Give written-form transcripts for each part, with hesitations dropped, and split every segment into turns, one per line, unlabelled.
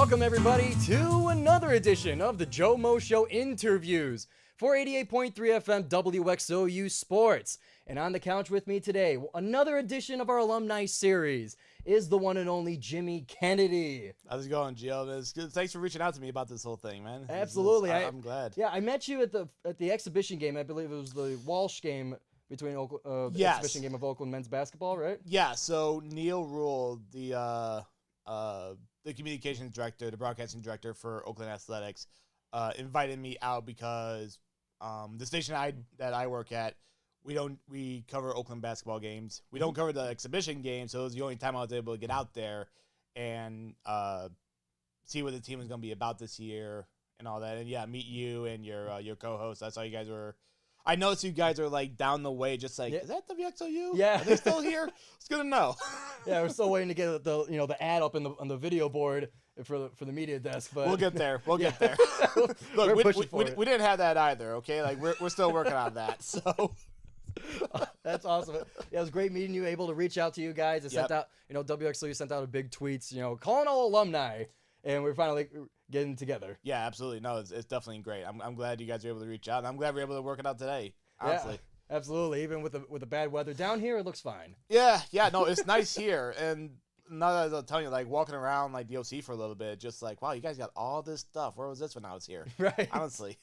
Welcome, everybody, to another edition of the GioMoShow interviews for 88.3 FM WXOU Sports. And on the couch with me today, another edition of our alumni series, is the one and only Jimmy Kennedy.
How's it going, Gio? It's good. Thanks for reaching out to me about this whole thing, man.
Absolutely.
I'm glad.
Yeah, I met you at the exhibition game. I believe it was the Walsh game between the
Yes.
exhibition game of Oakland men's basketball, right?
Yeah, so Neil Rule, the communications director, the broadcasting director for Oakland Athletics, invited me out because the station that I work at, we cover Oakland basketball games. We don't cover the exhibition game, so it was the only time I was able to get out there and see what the team was going to be about this year and all that. And yeah, meet you and your co-host. I saw you guys were. I noticed you guys are like down the way, just like, is that WXOU?
Yeah.
Are they still here? It's good to know.
Yeah, we're still waiting to get the ad up on the video board for the media desk, but
We'll get there. We'll get there.
We're
Look,
pushing for it.
we didn't have that either. Okay, like we're still working on that. So
That's awesome. Yeah, it was great meeting you. Able to reach out to you guys. It
Yep.
sent out, WXOU sent out a big tweets, calling all alumni, and we're finally getting together.
yeah, absolutely. No, it's definitely great. I'm glad you guys were able to reach out. And I'm glad we're able to work it out today. Honestly.
Yeah, absolutely. Even with the bad weather down here, it looks fine.
Yeah. No, it's nice here. And now that I'm telling you, like walking around like the OC for a little bit, just like, wow, you guys got all this stuff. Where was this when I was here?
Right.
Honestly.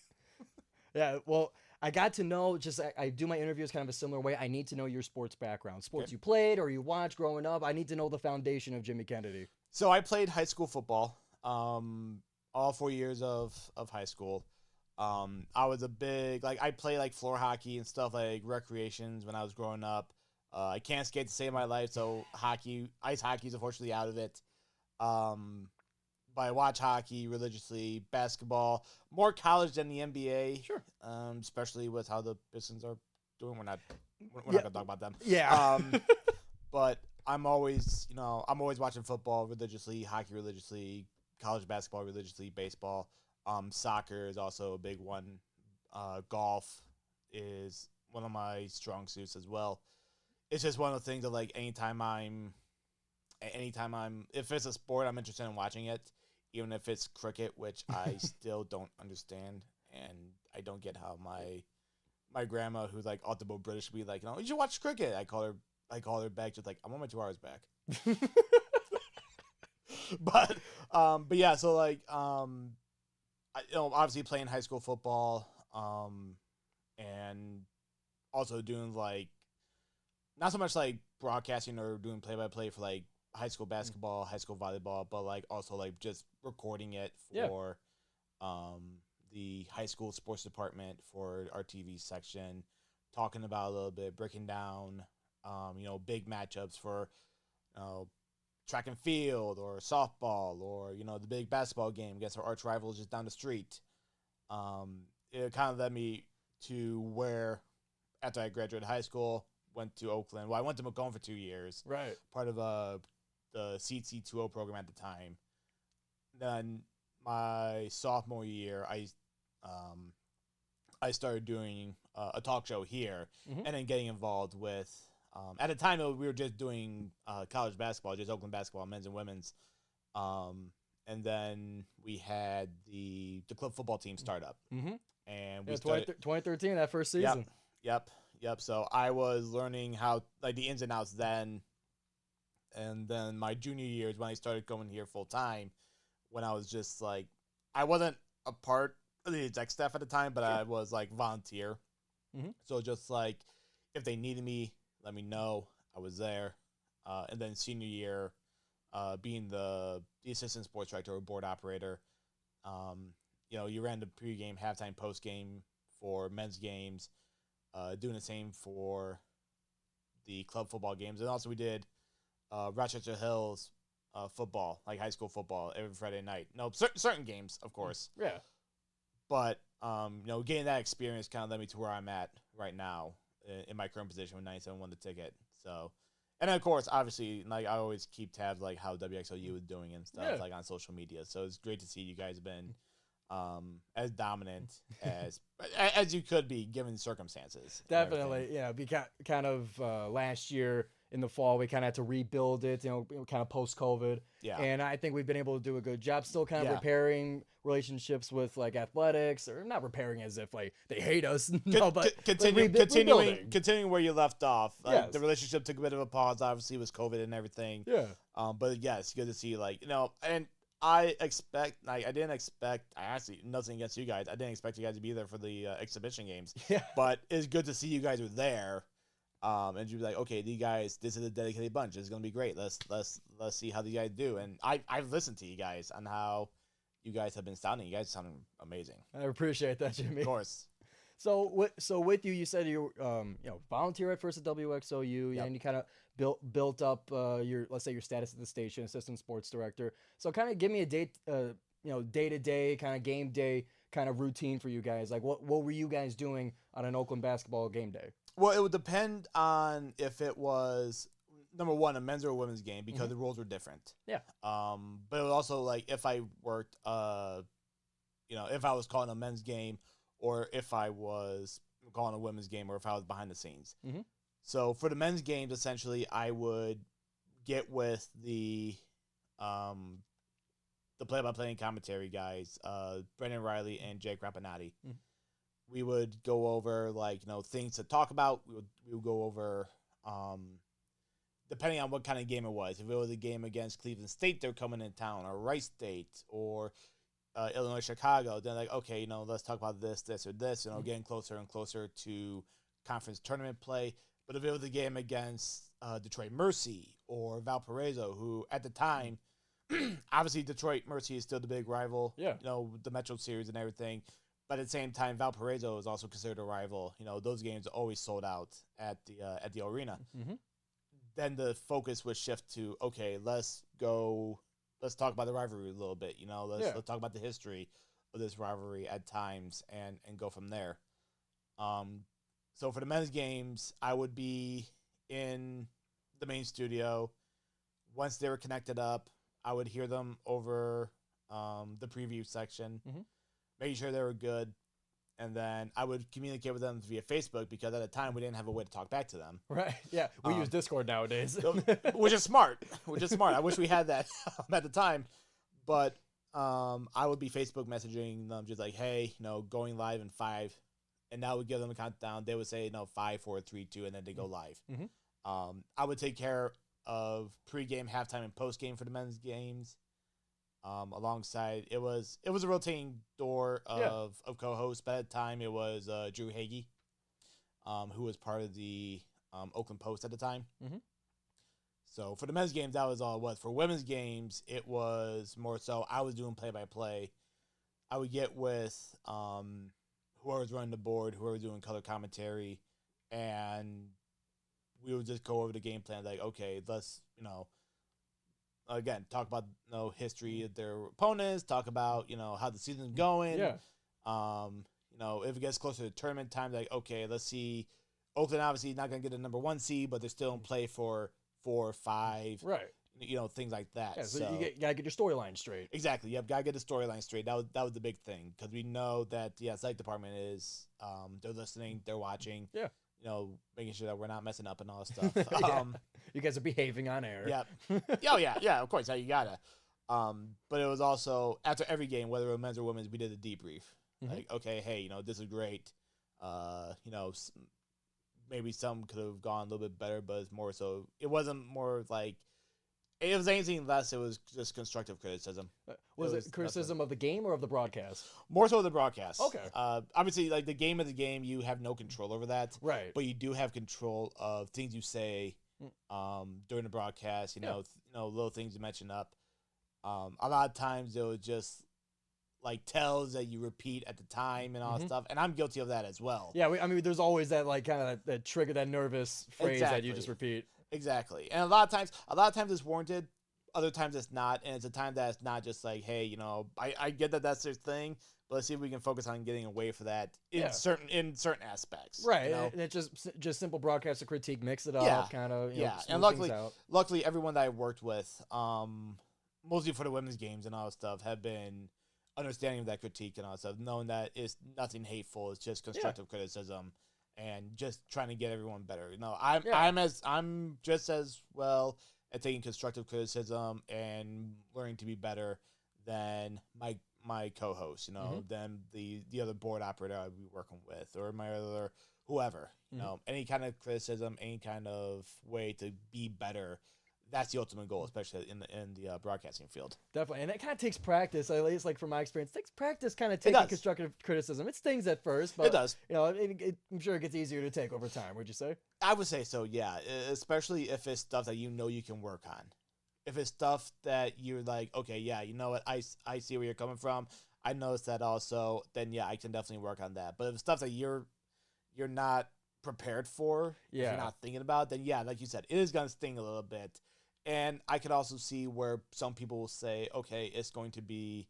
Yeah. Well, I got to know. I do my interviews kind of a similar way. I need to know your sports background, sports you played or you watched growing up. I need to know the foundation of Jimmy Kennedy.
So I played high school football, all 4 years of high school. I was a big, I played like floor hockey and stuff like recreations when I was growing up. I can't skate to save my life, so ice hockey is unfortunately out of it. But I watch hockey religiously, basketball, more college than the NBA. Sure. Especially with how the Pistons are doing. We're not going to talk about them.
Yeah.
But I'm always watching football religiously, hockey religiously, college basketball religiously, baseball. Soccer is also a big one. Golf is one of my strong suits as well. It's just one of the things that like anytime I'm if it's a sport I'm interested in watching it, even if it's cricket, which I still don't understand, and I don't get how my grandma, who's like ultimate British, would be like, you should watch cricket. I call her back, just like, I'm on my 2 hours back. but yeah, so like obviously playing high school football, and also doing like not so much like broadcasting or doing play-by-play for like high school basketball, high school volleyball, but like also like just recording it for the high school sports department for our TV section, talking about a little bit, breaking down big matchups for track and field or softball or the big basketball game against our arch rivals just down the street. It kind of led me to where after I graduated high school, went to Oakland. Well, I went to Macomb for 2 years.
Right.
Part of the CC2O program at the time. Then my sophomore year, I started doing a talk show here, and then getting involved with. At the time, we were just doing college basketball, just Oakland basketball, men's and women's. And then we had the club football team start up. And we started
2013, that first season.
Yep. So I was learning how like the ins and outs then. And then my junior year is when I started going here full time, when I was just like, I wasn't a part of the exec staff at the time, but I was like volunteer. So just like if they needed me, let me know. I was there. And then senior year, being the assistant sports director or board operator, you ran the pregame, halftime, postgame for men's games, doing the same for the club football games. And also we did Rochester Hills football, like high school football, every Friday night. No, certain games, of course.
Yeah.
But, getting that experience kind of led me to where I'm at right now in my current position with 97 won the ticket. So, and then, of course, obviously, like I always keep tabs like how WXOU is doing and stuff, like on social media. So it's great to see you guys have been as dominant as you could be given circumstances.
Definitely, yeah. Kind of last year, in the fall, we kind of had to rebuild it, kind of post-COVID.
Yeah.
And I think we've been able to do a good job still kind of
Yeah.
repairing relationships with like athletics, or not repairing as if like they hate us. No, but rebuilding.
Continuing where you left off.
Yes.
The relationship took a bit of a pause, obviously, with COVID and everything.
Yeah.
But yes, good to see, like, and I didn't expect, I actually, nothing against you guys, I didn't expect you guys to be there for the exhibition games.
Yeah.
But it's good to see you guys were there. And you'd be like, okay, these guys, this is a dedicated bunch. It's gonna be great. Let's see how the guys do. And I've listened to you guys on how you guys have been sounding. You guys sound amazing.
I appreciate that, Jimmy.
Of course.
So with you said you volunteer at first at WXOU,
Yep.
and you kind of built up your, let's say, your status at the station, assistant sports director. So kind of give me a day to day kind of game day kind of routine for you guys. Like what were you guys doing on an Oakland basketball game day?
Well, it would depend on if it was, number one, a men's or a women's game, because the rules were different.
Yeah.
But it was also like if I worked, if I was calling a men's game, or if I was calling a women's game, or if I was behind the scenes.
Mm-hmm.
So for the men's games, essentially, I would get with the play-by-play and commentary guys, Brendan Riley and Jake Rapinati.
Mm-hmm.
We would go over things to talk about. We would go over depending on what kind of game it was. If it was a game against Cleveland State, they're coming in town, or Rice State, or Illinois Chicago. Then okay, let's talk about this, or this. Getting closer and closer to conference tournament play. But if it was a game against Detroit Mercy or Valparaiso, who at the time, obviously Detroit Mercy is still the big rival.
Yeah.
The Metro Series and everything. But at the same time, Valparaiso is also considered a rival. Those games are always sold out at the arena.
Mm-hmm.
Then the focus would shift to, okay, let's talk about the rivalry a little bit. Let's talk about the history of this rivalry at times and go from there. So for the men's games, I would be in the main studio. Once they were connected up, I would hear them over the preview section.
Mm-hmm.
Making sure they were good, and then I would communicate with them via Facebook, because at the time we didn't have a way to talk back to them.
Right. Yeah. We use Discord nowadays.
Which is smart. I wish we had that at the time, but I would be Facebook messaging them just like, hey, going live in 5, and that would give them a countdown. They would say 5, 4, 3, 2, and then they go live.
Mm-hmm.
I would take care of pregame, halftime, and postgame for the men's games. Alongside, it was a rotating door of co-hosts, but at the time it was Drew Hagee, who was part of the Oakland Post at the time.
Mm-hmm.
So for the men's games, that was all it was. For women's games, it was more so I was doing play-by-play. I would get with whoever was running the board, whoever was doing color commentary, and we would just go over the game plan, like, okay, let's, again, talk about history of their opponents, talk about how the season's going.
Yeah.
If it gets closer to tournament time, like, okay, let's see. Oakland obviously not gonna get a number 1 seed, but they're still in play for 4 or 5.
Right.
Things like that.
Yeah, so you gotta get your storyline straight.
Exactly. Yep. Gotta get the storyline straight. That was the big thing, because we know that the athletic department is they're listening, they're watching.
Yeah.
Making sure that we're not messing up and all that stuff.
Yeah. You guys are behaving on air.
Yeah. Yeah. Of course, you gotta. But it was also after every game, whether it was men's or women's, we did a debrief.
Mm-hmm.
Like, okay, hey, this is great. Maybe some could have gone a little bit better, but it's more so. It wasn't more like it was anything less. It was just constructive criticism.
Was it criticism of the game or of the broadcast?
More so the broadcast.
Okay.
Obviously, like the game of the game, you have no control over that.
Right.
But you do have control of things you say during the broadcast. Little things you mention up. A lot of times it was just like tells that you repeat at the time and all that stuff, and I'm guilty of that as well.
Yeah, there's always that like kind of that trigger, that nervous phrase that you just repeat.
Exactly, and a lot of times it's warranted. Other times it's not, and it's a time that it's not just like, hey, I get that that's their thing, but let's see if we can focus on getting away from that in certain aspects.
Right, and it's just simple broadcaster critique, mix it up, kind of
and luckily everyone that I worked with, mostly for the women's games and all that stuff, have been understanding of that critique and all that stuff, knowing that it's nothing hateful, it's just constructive criticism, and just trying to get everyone better. I'm just as well at taking constructive criticism and learning to be better than my co-host, than the other board operator I'd be working with, or my other whoever. Any kind of criticism, any kind of way to be better. That's the ultimate goal, especially in the broadcasting field.
Definitely, and it kind of takes practice. At least, like from my experience, it takes practice kind of taking constructive criticism. It stings at first, but
it does.
I'm sure it gets easier to take over time. Would you say?
I would say so. Yeah, especially if it's stuff that you can work on. If it's stuff that you're like, okay, yeah, you know what, I see where you're coming from. I noticed that also. Then yeah, I can definitely work on that. But if it's stuff that you're not prepared for, if you're not thinking about, then yeah, like you said, it is gonna sting a little bit. And I could also see where some people will say, okay, it's going to be,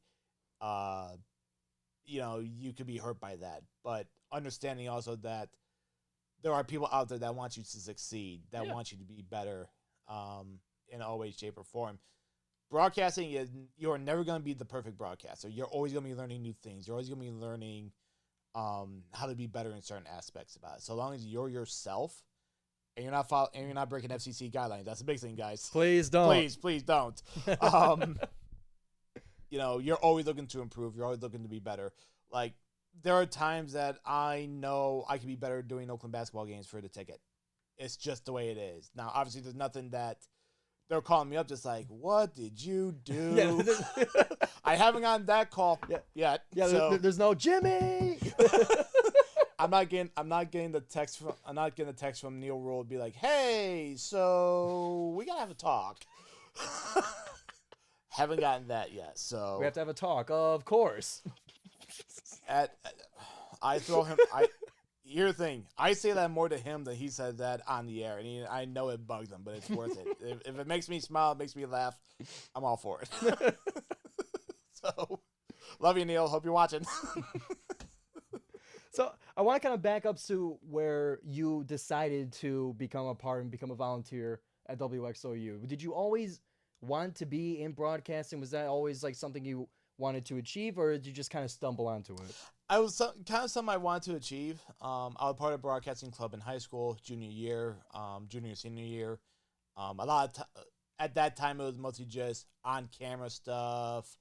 you could be hurt by that. But understanding also that there are people out there that want you to succeed, that want you to be better in all ways, shape, or form. Broadcasting you're never going to be the perfect broadcaster. You're always going to be learning new things. You're always going to be learning how to be better in certain aspects about it. So long as you're yourself, and you're not breaking FCC guidelines. That's the big thing, guys.
Please don't.
Please don't. You're always looking to improve. You're always looking to be better. Like, there are times that I know I could be better doing Oakland basketball games for the ticket. It's just the way it is. Now, obviously, there's nothing that they're calling me up just like, what did you do? I haven't gotten that call yet.
Yeah, so. There's no Jimmy.
I'm not getting the text from Neil Rule to be like, hey, so we gotta have a talk. Haven't gotten that yet, so
we have to have a talk, of course.
I throw him. Here's the thing. I say that more to him than he said that on the air, and I know it bugs him, but it's worth it. If it makes me smile, it makes me laugh, I'm all for it. So, love you, Neil. Hope you're watching.
So I want to kind of back up to where you decided to become a part and become a volunteer at WXOU. Did you always want to be in broadcasting? Was that always like something you wanted to achieve, or did you just kind of stumble onto it?
I was kind of something I wanted to achieve. I was part of a broadcasting club in high school, junior year, senior year. At that time, it was mostly just on-camera stuff.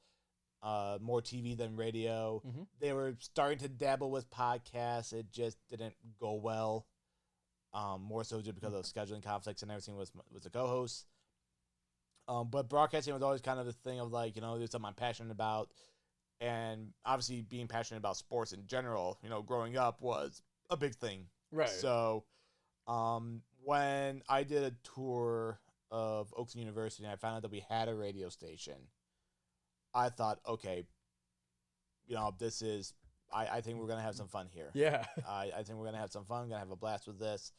More TV than radio. Mm-hmm. They were starting to dabble with podcasts. It just didn't go well. More so just because of scheduling conflicts and everything with the co-hosts. But broadcasting was always kind of the thing of like, there's something I'm passionate about. And obviously being passionate about sports in general, growing up was a big thing.
Right.
So when I did a tour of Oakland University and I found out that we had a radio station, I thought, okay, this is, I think we're going to have some fun here.
Yeah.
I think we're going to have some fun, going to have a blast with this.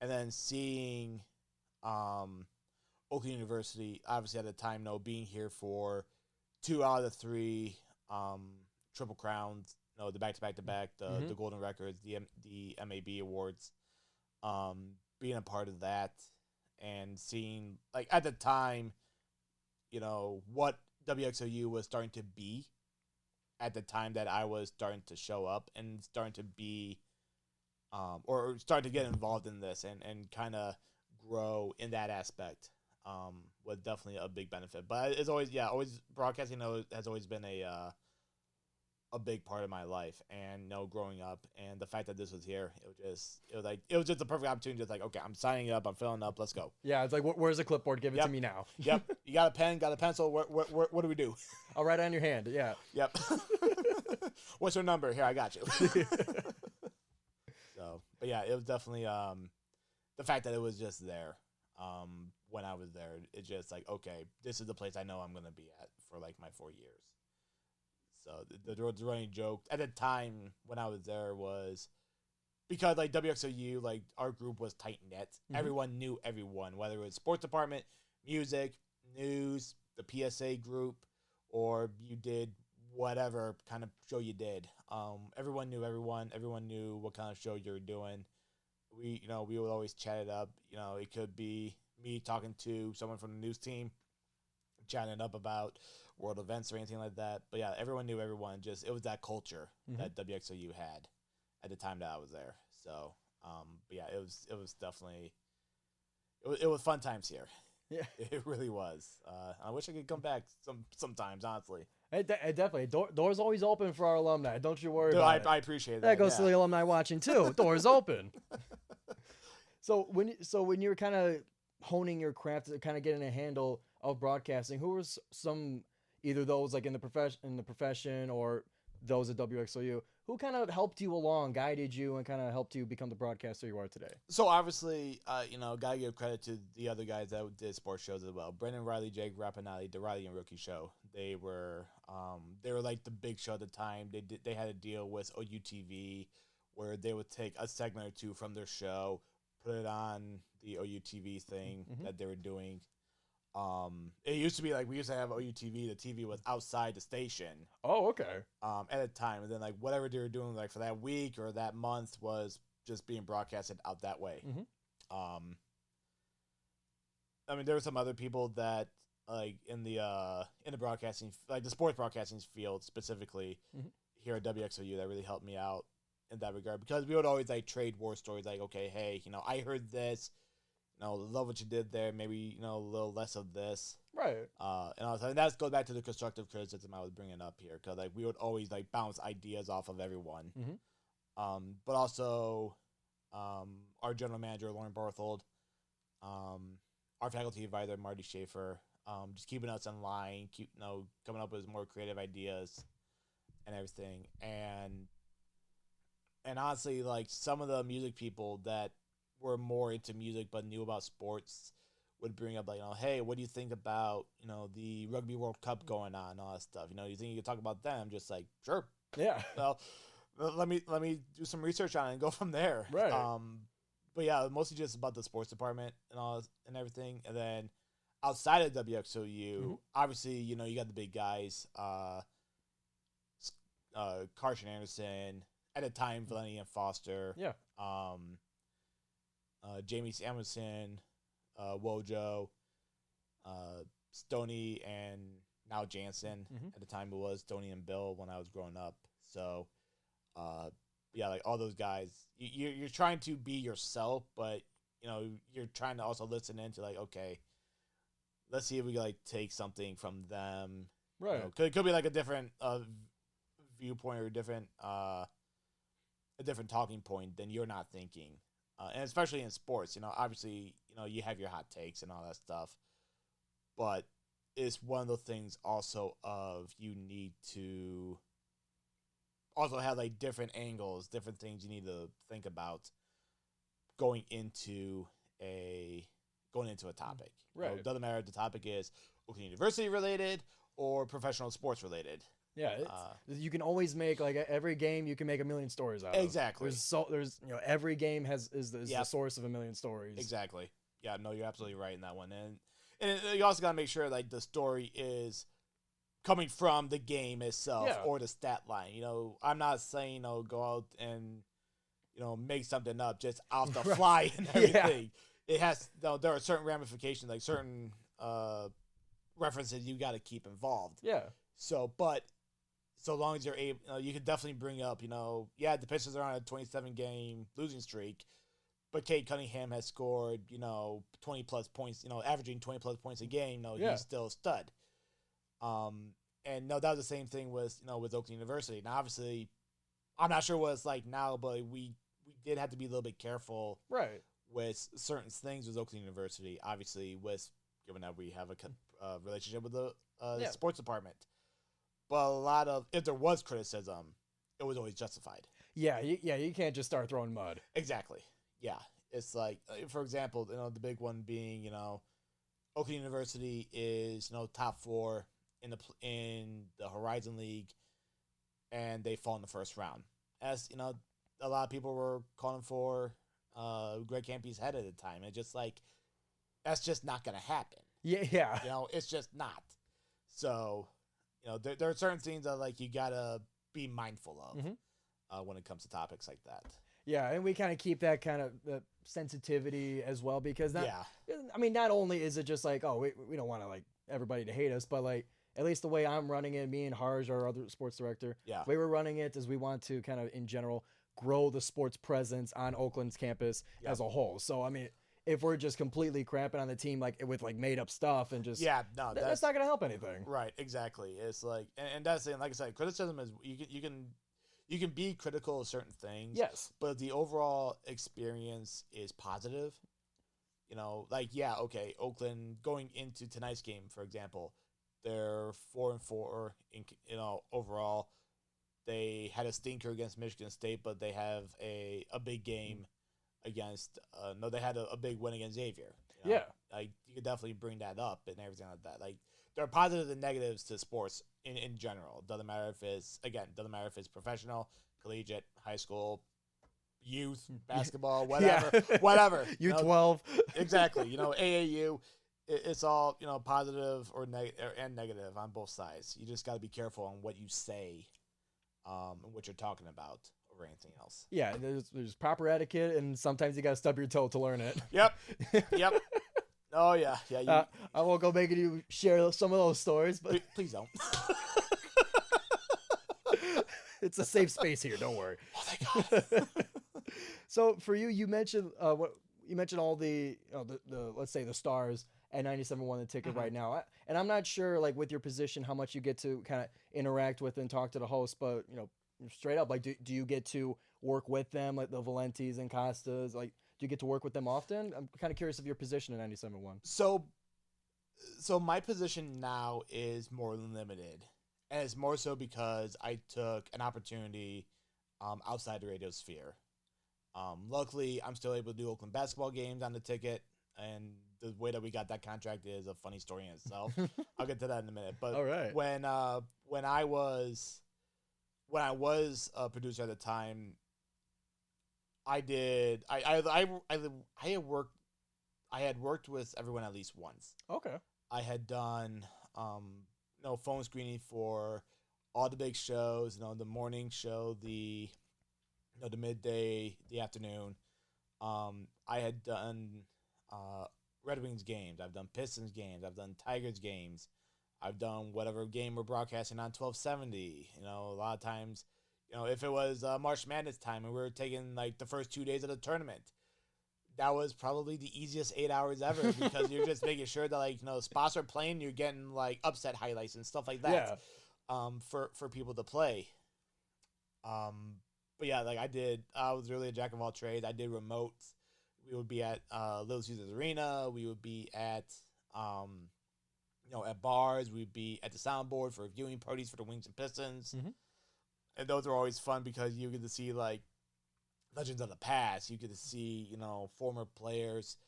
And then seeing Oakland University, obviously at the time, being here for 2 out of the 3 Triple Crowns, the back-to-back-to-back, the Golden Records, the MAB Awards, being a part of that and seeing, like, at the time, what WXOU was starting to be at the time that I was starting to show up and starting to be or starting to get involved in this and kind of grow in that aspect was definitely a big benefit. But it's always broadcasting has always been a big part of my life, and growing up, and the fact that this was here, it was just a perfect opportunity. Just like, okay, I'm signing up, I'm filling up, let's go.
Yeah, it's like, where's the clipboard? Give it to me now.
Yep, you got a pen, got a pencil. What do we do?
I'll write it on your hand. Yeah.
Yep. What's your number? Here, I got you. So, but yeah, it was definitely the fact that it was just there. When I was there, it's just like, okay, this is the place I know I'm gonna be at for like my 4 years. So the running joke at the time when I was there was because like WXOU, like our group was tight knit. Mm-hmm. Everyone knew everyone, whether it was sports department, music, news, the PSA group, or you did whatever kind of show you did. Everyone knew everyone. Everyone knew what kind of show you were doing. We would always chat it up. It could be me talking to someone from the news team, chatting it up about world events or anything like that. But yeah, everyone knew everyone. Just it was that culture that WXOU had at the time that I was there. So But yeah, it was definitely it was fun times here.
Yeah.
It really was. I wish I could come back sometimes, honestly.
It definitely doors always open for our alumni. Don't you worry
Dude,
about it.
I appreciate that.
That goes to
yeah.
the alumni watching too. Doors open. So when you're kind of honing your craft, kind of getting a handle of broadcasting, who was some either those like in the profession or those at WXOU who kind of helped you along, guided you, and kind of helped you become the broadcaster you are today?
So obviously, gotta give credit to the other guys that did sports shows as well. Brendan Riley, Jake Rapinelli, the Riley and Rookie Show. They were like the big show at the time. They had a deal with OUTV where they would take a segment or two from their show, put it on the OUTV thing that they were doing. It used to be like we used to have OUTV. The TV was outside the station.
Oh, okay.
At a time, and then like whatever they were doing like for that week or that month was just being broadcasted out that way. I mean, there were some other people that like in the broadcasting, like the sports broadcasting field specifically here at WXOU that really helped me out in that regard because we would always like trade war stories like, okay, hey, I heard this. Love what you did there. Maybe, a little less of this.
Right.
And that goes back to the constructive criticism I was bringing up here. Because, like, we would always, like, bounce ideas off of everyone. But also, our general manager, Lauren Barthold, our faculty advisor, Marty Schaefer, just keeping us in line, coming up with more creative ideas and everything. And honestly, like, some of the music people that were more into music but knew about sports would bring up like, hey, what do you think about, the Rugby World Cup going on and all that stuff? You think you could talk about them? Just like, sure.
Yeah.
Well, let me do some research on it and go from there.
Right.
But yeah, mostly just about the sports department and all and everything. And then outside of WXOU, obviously, you got the big guys, Carson Anderson, at the time, Valenti and Foster.
Yeah.
Jamie Samuelson, Wojo, Stoney, and now Jansen. At the time, it was Stoney and Bill when I was growing up. So, yeah, like all those guys, you're trying to be yourself, but you're trying to also listen into like, okay, let's see if we can like take something from them.
Right.
It could be like a different viewpoint or a different talking point than you're not thinking. And especially in sports, obviously, you have your hot takes and all that stuff. But it's one of the things also of you need to also have like different angles, different things you need to think about going into a topic.
Right.
It doesn't matter if the topic is Oakland University related or professional sports related.
Yeah, you can always make like every game. You can make a million stories out of.
Exactly.
There's every game is the source of a million stories.
Exactly. Yeah, no, you're absolutely right in that one. And you also got to make sure like the story is coming from the game itself or the stat line. I'm not saying go out and make something up just off the fly and everything. It has there are certain ramifications, like certain references you got to keep involved.
Yeah.
So long as you're able, you can definitely bring up, the Pistons are on a 27-game losing streak, but Cade Cunningham has scored, 20-plus points, averaging 20-plus points a game. He's still a stud. And that was the same thing with Oakland University. Now, obviously, I'm not sure what it's like now, but we did have to be a little bit careful with certain things with Oakland University, obviously, given that we have a relationship with the sports department. But a lot of, if there was criticism, it was always justified.
Yeah, you can't just start throwing mud.
Exactly. Yeah. It's like, for example, the big one being, Oakland University is, top 4 in the Horizon League, and they fall in the first round. As, a lot of people were calling for Greg Campy's head at the time. And just like, that's just not going to happen.
Yeah.
It's just not. So... there are certain things that like you gotta be mindful of when it comes to topics like that.
Yeah, and we kind of keep that kind of sensitivity as well because not only is it just like, oh, we don't want to like everybody to hate us, but like at least the way I'm running it, me and Harj, our other sports director, the way we're running it is we want to kind of in general grow the sports presence on Oakland's campus as a whole. So, I mean, if we're just completely cramping on the team like with like made up stuff and just that's not going to help anything.
Right, exactly. It's like, and that's the thing. Like I said, criticism is you can be critical of certain things.
Yes,
but the overall experience is positive. You know, like okay, Oakland going into tonight's game, for example, they're 4-4 in overall. They had a stinker against Michigan State, but they have a big game against. They had a big win against Xavier. You know?
Yeah,
like you could definitely bring that up and everything like that. Like there are positives and negatives to sports in general. Doesn't matter if it's professional, collegiate, high school, youth, basketball, whatever, whatever.
U12.
Exactly. AAU. It's all positive or negative on both sides. You just got to be careful on what you say, and what you're talking about, or anything else.
Yeah, there's proper etiquette, and sometimes you got to stub your toe to learn it.
Yep. Oh yeah.
I won't go making you share some of those stories, but
please don't.
It's a safe space here. Don't worry.
Oh thank God.
So for you, you mentioned all the let's say the stars at 97.1 the ticket right now, and I'm not sure like with your position how much you get to kind of interact with and talk to the host, but straight up, like do you get to work with them, like the Valentis and Costas, like do you get to work with them often? I'm kind of curious of your position at 97.1.
So my position now is more limited, and it's more so because I took an opportunity outside the radio sphere. Luckily, I'm still able to do Oakland basketball games on the ticket, and the way that we got that contract is a funny story in itself. I'll get to that in a minute. But
all right.
when I was a producer at the time, I had worked with everyone at least once.
Okay.
I had done phone screening for all the big shows, the morning show, the midday, the afternoon. I had done Red Wings games. I've done Pistons games. I've done Tigers games. I've done whatever game we're broadcasting on 1270. A lot of times, if it was March Madness time and we were taking like the first 2 days of the tournament, that was probably the easiest 8 hours ever because you're just making sure that spots are playing, you're getting like upset highlights and stuff like that. Yeah. For people to play. But yeah, like I was really a jack of all trades. I did remotes. We would be at Little Caesars Arena. We would be at at bars. We'd be at the soundboard for viewing parties for the Wings and Pistons. Mm-hmm. And those are always fun because you get to see like legends of the past. You get to see former players,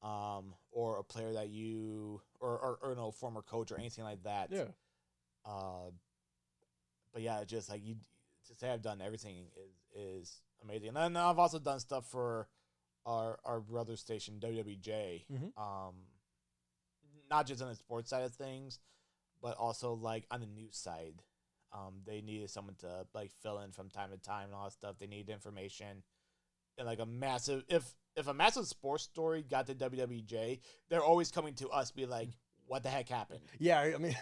or a player that you or no former coach or anything like that.
Yeah.
But yeah, just like to say I've done everything is amazing. And then I've also done stuff for our brother station WWJ. Mm-hmm. Not just on the sports side of things, but also like on the news side. They needed someone to like fill in from time to time and all that stuff. They needed information. And like if a massive sports story got to WWJ, they're always coming to us, be like, what the heck happened?
Yeah, I mean,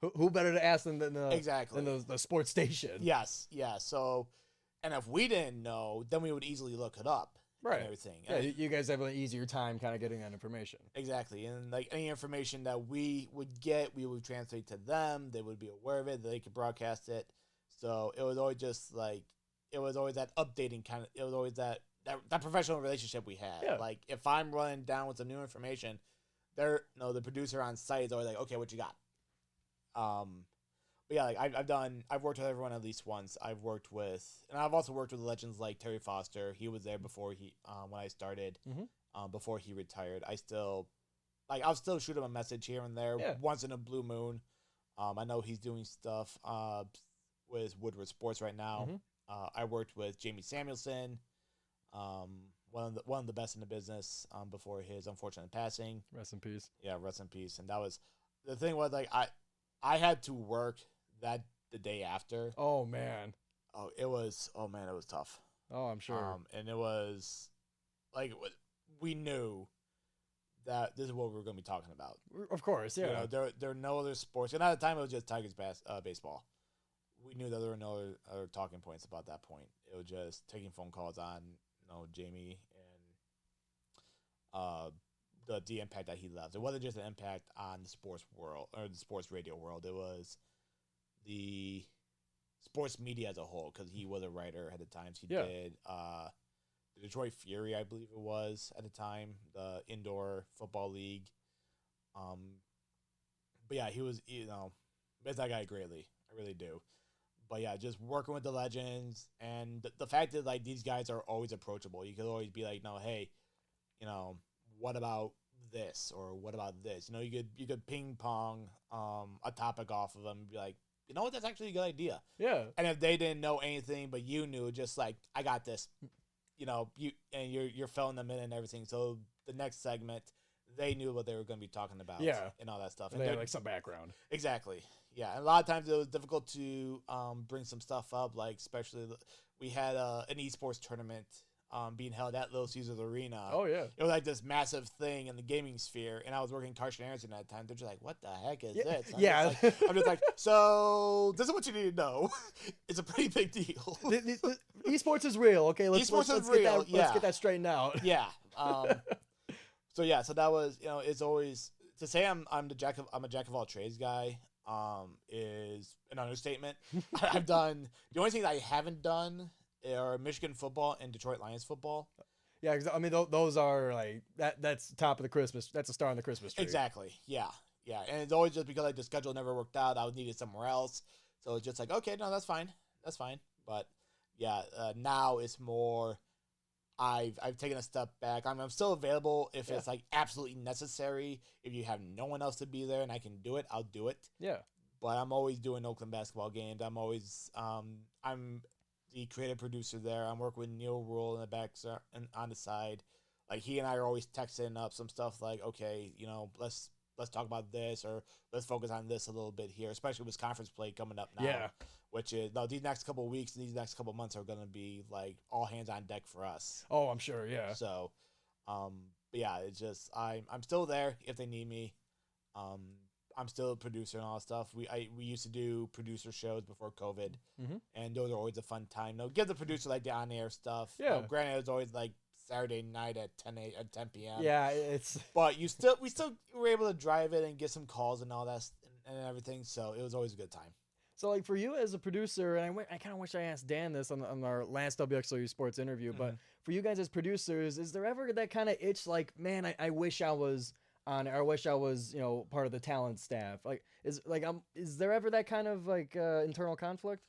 who better to ask than
exactly
the sports station?
Yes, yeah. So, and if we didn't know, then we would easily look it up.
Right.
And everything.
Yeah, you guys have an easier time kind of getting that information.
Exactly. And like any information that we would get, we would translate to them. They would be aware of it. They could broadcast it. So it was always just like, it was always that updating kind of, it was always that professional relationship we had. Yeah. Like if I'm running down with some new information, the producer on site is always like, okay, what you got? But yeah, like I've worked with everyone at least once. I've also worked with legends like Terry Foster. He was there before when I started, mm-hmm. Before he retired. I'll still shoot him a message here and there, once in a blue moon. I know he's doing stuff, with Woodward Sports right now. Mm-hmm. I worked with Jamie Samuelson, one of the best in the business, before his unfortunate passing.
Rest in peace.
Yeah, rest in peace. And that was, the thing was like, I had to work the day after.
Oh man.
It was tough.
Oh, I'm sure.
And it was like, we knew that this is what we were going to be talking about.
Of course, yeah.
There are no other sports. And at the time, it was just Tigers baseball we knew that there were no other talking points about that point. It was just taking phone calls on, Jamie and the impact that he left. It wasn't just an impact on the sports world or the sports radio world. It was the sports media as a whole, because he was a writer at the times. He did the Detroit Fury, I believe it was at the time, the indoor football league. But yeah, he was, miss that guy greatly. I really do. But yeah, just working with the legends, and the fact that like these guys are always approachable. You could always be like, no, hey, what about this or what about this? You could ping pong a topic off of them and be like, you know what, that's actually a good idea.
Yeah.
And if they didn't know anything but you knew, just like, I got this, you're filling them in and everything. So the next segment, they knew what they were going to be talking about.
Yeah.
And all that stuff.
And they had like some background.
Exactly. Yeah. And a lot of times it was difficult to bring some stuff up. Like, especially we had an esports tournament being held at Little Caesars Arena.
Oh, yeah.
It was like this massive thing in the gaming sphere, and I was working Carson Aronson at that time. They're just like, what the heck is this? I'm just like, so this is what you need to know. It's a pretty big deal.
Esports is real, okay? Let's get that straightened out.
Yeah. So that was, it's always, to say I'm a jack of all trades guy is an understatement. I've done, the only thing that I haven't done are Michigan football and Detroit Lions football.
Yeah, because I mean those are like that's top of the Christmas. That's a star on the Christmas tree.
Exactly. Yeah. And it's always just because like the schedule never worked out. I was needed somewhere else, so it's just like, okay, no, that's fine. But yeah, now it's more. I've taken a step back. I'm still available if it's like absolutely necessary. If you have no one else to be there and I can do it, I'll do it.
Yeah.
But I'm always doing Oakland basketball games. I'm always I'm the creative producer there. I'm working with Neil Rule in the back and on the side. Like, he and I are always texting up some stuff like, okay, let's talk about this, or let's focus on this a little bit here, especially with conference play coming up now. Yeah. Which is, these next couple of weeks and these next couple of months are going to be like all hands on deck for us.
Oh, I'm sure. Yeah.
So, but yeah, it's just, I'm still there if they need me. I'm still a producer and all that stuff. We used to do producer shows before COVID, and those are always a fun time. Give the producer like the on air stuff. Yeah. Granted, it's always like Saturday night at 10 p.m.
Yeah, it's.
But we still were able to drive it and get some calls and all that and everything. So it was always a good time.
So like for you as a producer, and I kind of wish I asked Dan this on our last WXOU Sports interview, but for you guys as producers, is there ever that kind of itch like, man, I wish I was on it, or I wish I was, part of the talent staff? Like, is there ever that kind of like internal conflict?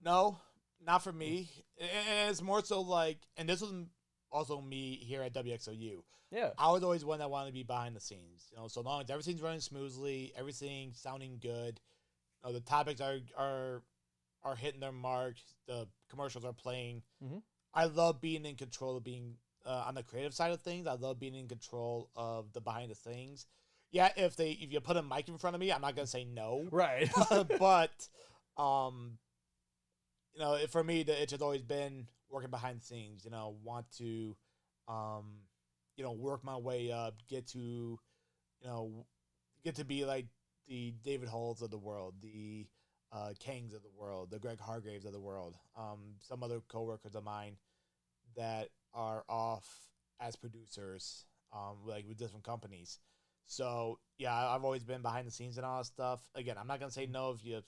No, not for me. And it's more so like, and this was also me here at WXOU. Yeah. I was always one that wanted to be behind the scenes. So long as everything's running smoothly, everything's sounding good, the topics are hitting their mark, the commercials are playing. I love being in control of being on the creative side of things. I love being in control of the behind the scenes. Yeah, if you put a mic in front of me, I'm not gonna say no. Right. But for me, it's just always been working behind the scenes. Want to work my way up, get to be like the David Halls of the world, the Kangs of the world, the Greg Hargraves of the world, some other coworkers of mine that are off as producers, like with different companies. So yeah, I've always been behind the scenes and all that stuff. Again, I'm not gonna say no if you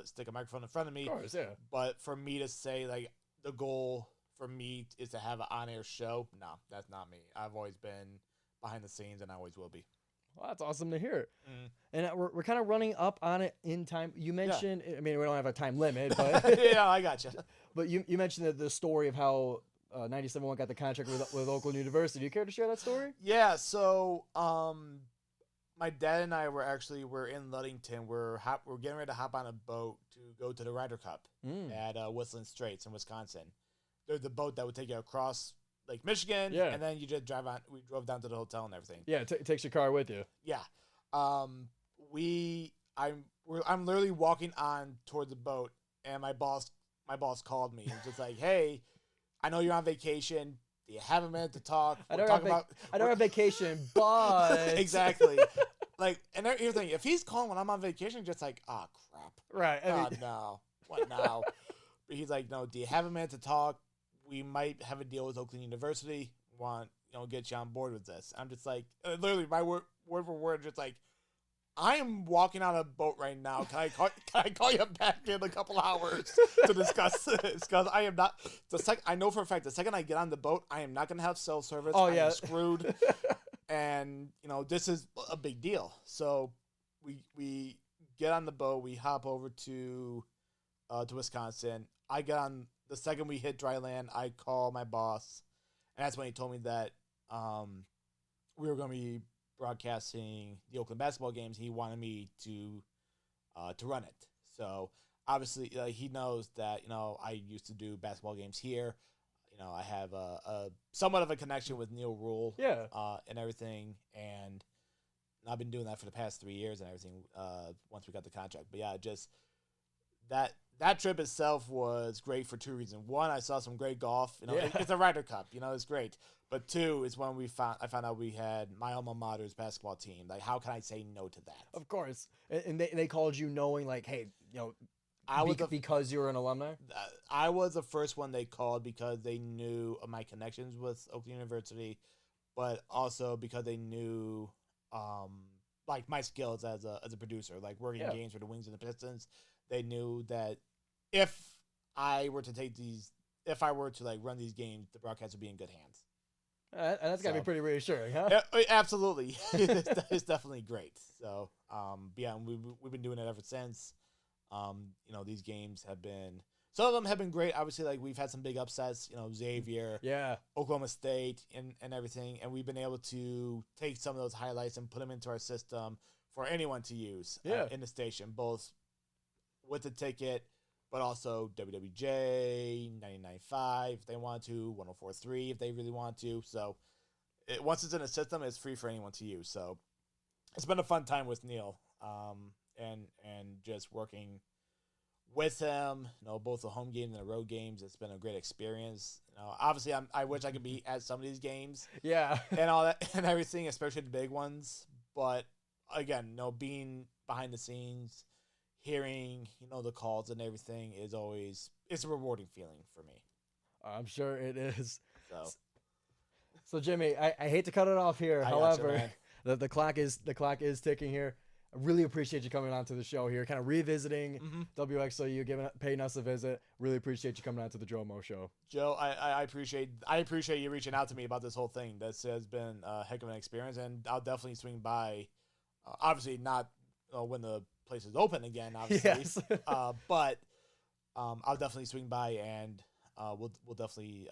stick a microphone in front of me. Of course, yeah. But for me to say like the goal for me is to have an on-air show, no, that's not me. I've always been behind the scenes, and I always will be.
Well, that's awesome to hear. And we're kind of running up on it in time. You mentioned, I mean, we don't have a time limit, but
yeah, I got you.
But you mentioned the story of how 97-1 got the contract with Oakland University. Do you care to share that story?
Yeah. So, my dad and I we're in Ludington. We're getting ready to hop on a boat to go to the Ryder Cup at Whistling Straits in Wisconsin. There's the boat that would take you across Lake Michigan, and then you just drive on. We drove down to the hotel and everything.
Yeah, it takes your car with you.
Yeah. I'm literally walking on towards the boat, and my boss called me and just like, hey, I know you're on vacation. Do you have a minute to talk?
I don't have vacation, but
exactly. like, and here's the thing: if he's calling when I'm on vacation, just like, oh crap,
Right. I mean,
no, what now? But he's like, no, do you have a minute to talk? We might have a deal with Oakland University. Want get you on board with this? I'm just like, literally, my word for word, just like, I am walking on a boat right now. Can I call you back in a couple hours to discuss this? Because I am not I know for a fact the second I get on the boat, I am not going to have cell service.
Oh,
I
yeah.
am screwed. And this is a big deal. So we get on the boat. We hop over to Wisconsin. I get on the second we hit dry land. I call my boss, and that's when he told me that we were going to be broadcasting the Oakland basketball games. He wanted me to run it. So obviously he knows that I used to do basketball games here. I have a somewhat of a connection with Neil Rule,
Yeah.
And everything, and I've been doing that for the past 3 years and everything. Once we got the contract, but yeah, just that trip itself was great for two reasons. One, I saw some great golf. It's a Ryder Cup. It's great. But two is when I found out we had my alma mater's basketball team. Like, how can I say no to that?
Of course. And they called you knowing, like, hey, because you're an alumni?
I was the first one they called because they knew of my connections with Oakland University, but also because they knew like my skills as a producer, like working games for the Wings and the Pistons. They knew that if I were to like run these games, the broadcast would be in good hands.
And that's got to be pretty reassuring, huh?
Yeah, absolutely. It's definitely great. So, yeah, we've been doing it ever since. These games some of them have been great. Obviously, like, we've had some big upsets, Xavier, Oklahoma State, and everything. And we've been able to take some of those highlights and put them into our system for anyone to use in the station, both with the ticket, but also WWJ, 99.5 if they want to, 104.3 if they really want to. So once it's in a system, it's free for anyone to use. So it's been a fun time with Neil, and just working with him, both the home games and the road games. It's been a great experience. Obviously, I wish I could be at some of these games, and all that and everything, especially the big ones. But again, being behind the scenes, hearing the calls and everything it's a rewarding feeling for me.
I'm sure it is.
So
Jimmy, I hate to cut it off here. However, the clock is ticking here. I really appreciate you coming on to the show here, kind of revisiting WXOU, paying us a visit. Really appreciate you coming on to the GioMoShow.
Joe, I appreciate you reaching out to me about this whole thing. This has been a heck of an experience, and I'll definitely swing by. Obviously not when the place is open again, obviously.
Yes.
But I'll definitely swing by, and we'll definitely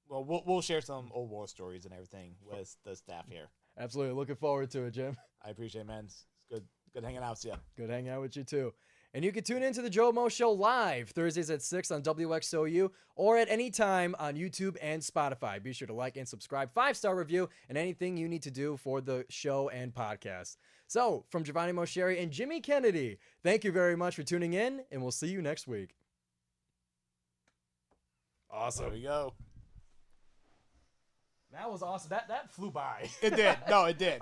we'll share some old war stories and everything with the staff here.
Absolutely. Looking forward to it, Jim.
I appreciate it, man. It's good hanging out with you.
Good hanging out with you, too. And you can tune into the GioMoShow live Thursdays at 6 on WXOU or at any time on YouTube and Spotify. Be sure to like and subscribe, 5-star review, and anything you need to do for the show and podcast. So, from Giovanni Mosheri and Jimmy Kennedy, thank you very much for tuning in, and we'll see you next week. Awesome.
There we go.
That was awesome. That flew by.
It did. No, it did.